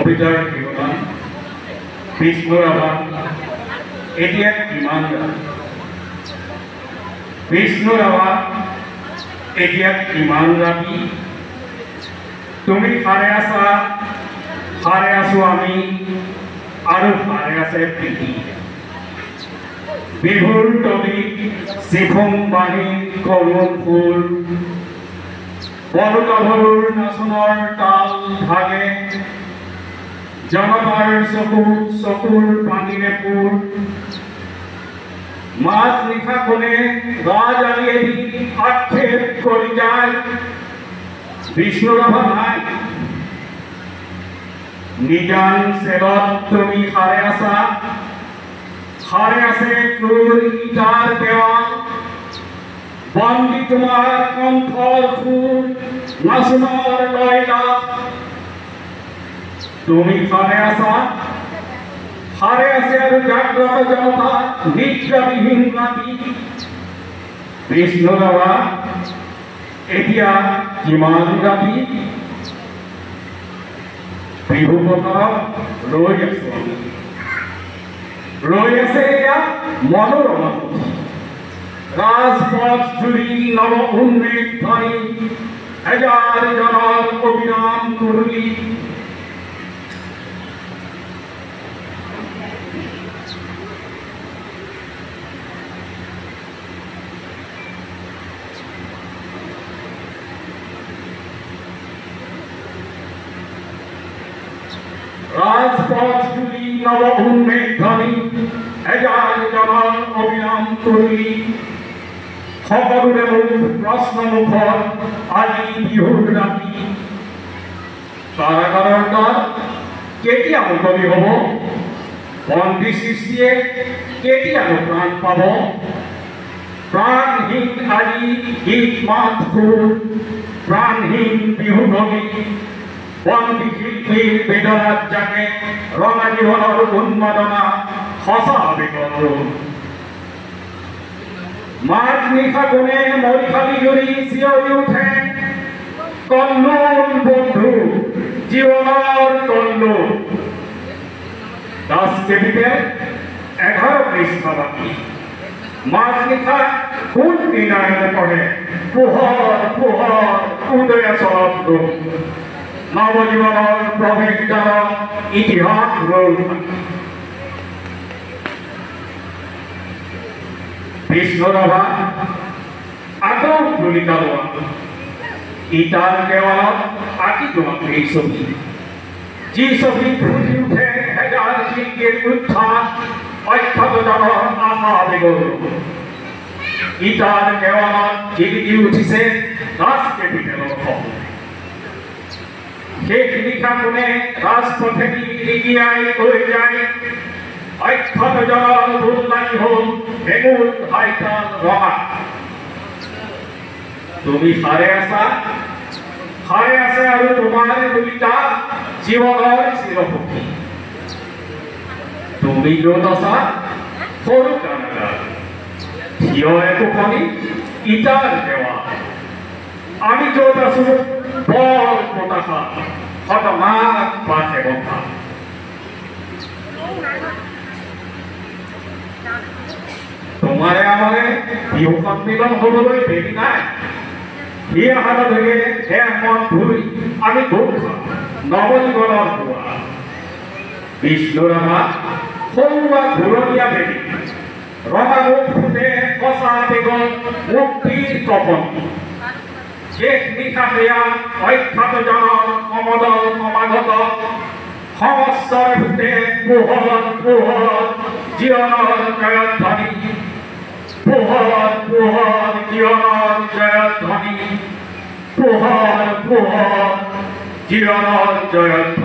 কবিতাৰ শিৰোনাম বিষ্ণুৰাভা এতিয়া কিমান ৰাতি বিষ্ণুৰাভা এতিয়া কিমান ৰাতি তুমি সাৰে আছো আমি আৰু সাৰে আছে প্ৰীতি বিহুৰ তলি চিফুং বাঁহী কৰুণ ফুল বলগাভৰুৰ নাচনৰ তাল ভাগে জনতাৰ চকুৰ পানীৰে পুৰ মাছ নিশা কোণে গাজ আলিয়েদি আক্ষেপ কৰি যায় বিষ্ণুৰাভা নাই নিজান চেলত তুমি সাৰে আছে ক্ৰূৰ ইটাৰ দেৱাল বন্দী তোমাৰ কণ্ঠৰ সুৰ নাচনৰ লয়লা তুমি সাৰে আছে আৰু জাগ্ৰত জনতা নিদ্ৰাবিহীন ৰাতি বিষ্ণুৰাভা এতিয়া কিমান ৰাতি বিহু বতৰত ৰৈ আছে এয়া মনোৰমা ৰাজপথ জুড়ি নব উন্মেষ ধ্বনি হাজাৰ জনেৰ অবিৰাম মুৰলি ৰাজপথ জুড়ি নব উন্মেষ ধ্বনি হাজাৰ জনেৰ অবিৰাম মুৰলি সকলোৰে মুখ প্ৰশ্ন মুখৰ আজি বিহুৰ ৰাতি কাৰাগাৰৰ দ্বাৰ কেতিয়া মুকলি হ'ব বন্দী সৃষ্টিয়ে কেতিয়ানো প্ৰাণ পাব প্ৰাণহীন আজি গীত মাত সুৰ প্ৰাণহীন বিহু ধ্বনি বন্দী শিল্পীৰ বেদনাত জাগে ৰঙা জীৱনৰ উন্মাদনা সঁচা আবেগৰ ৰূপ মাঝ নিশা কোণে মরিখালি জুড়ি শিয়রি উঠে কল্লোল বন্ধু জীবনের কল্লোল দাস কেবিতে 11 পৃষ্ঠা বাকি মাঝ নিশা কোন দিনায় পড়ে পোহর উদয় শব্দ নবজীবনের প্রবেশ দ্বারা ইতিহাস রোল বিষ্ণুৰাভা আকৌ তুলিকা লোৱা ইটাৰ দেৱালত আঁকি তোমাক এই ছবি যি ছবি ফুটি উঠে হেজাৰ শিল্পীৰ উত্থান অখ্যাত জনৰ আশা আবেগৰ ইটাৰ দেৱালত জিলিকি উঠিছে দাস কেপিটেলৰ সপোন শেষ নিশা কোণে ৰাজপথেদি লিগিয়াই গৈ যায় অখ্যাত জনৰ উল্লানি হল বেগুন হাইতাল ৰঙা তুমি সাৰে আছে আৰু তোমাৰ কবিতা জীৱনৰ চিৰসখী তুমি য'ত আছা সৰু কাৰাগাৰ থিয় একোখনি ইটাৰ দেৱাল আমি য'ত আছো বৰ পতাকা শতমাক পাঠে বন্ধা তোমাৰে আমাৰে বিহু সন্মিলন হ'বলৈ দেৰি নাই বিয়া হাত ধৰি মন ধুই আমি ভোগ খাম নৱজীৱনৰ পোৱা বিষ্ণুৰাভা সৰুৱা ঘূৰণীয়া বেলি ৰঙা মুখ ফুটে কঁচা বেগত মুক্তিৰ কপন শেষ নিশা সেয়া অখ্যাত জনৰ সমদল সমাগত সমস্তৰে ফুটে পোহৰ জীৱনৰ জয়ধ্বনি পোহৰ জীৱনৰ জয়ধ্বনি পোহৰ জীৱনৰ জয়ধ্বনি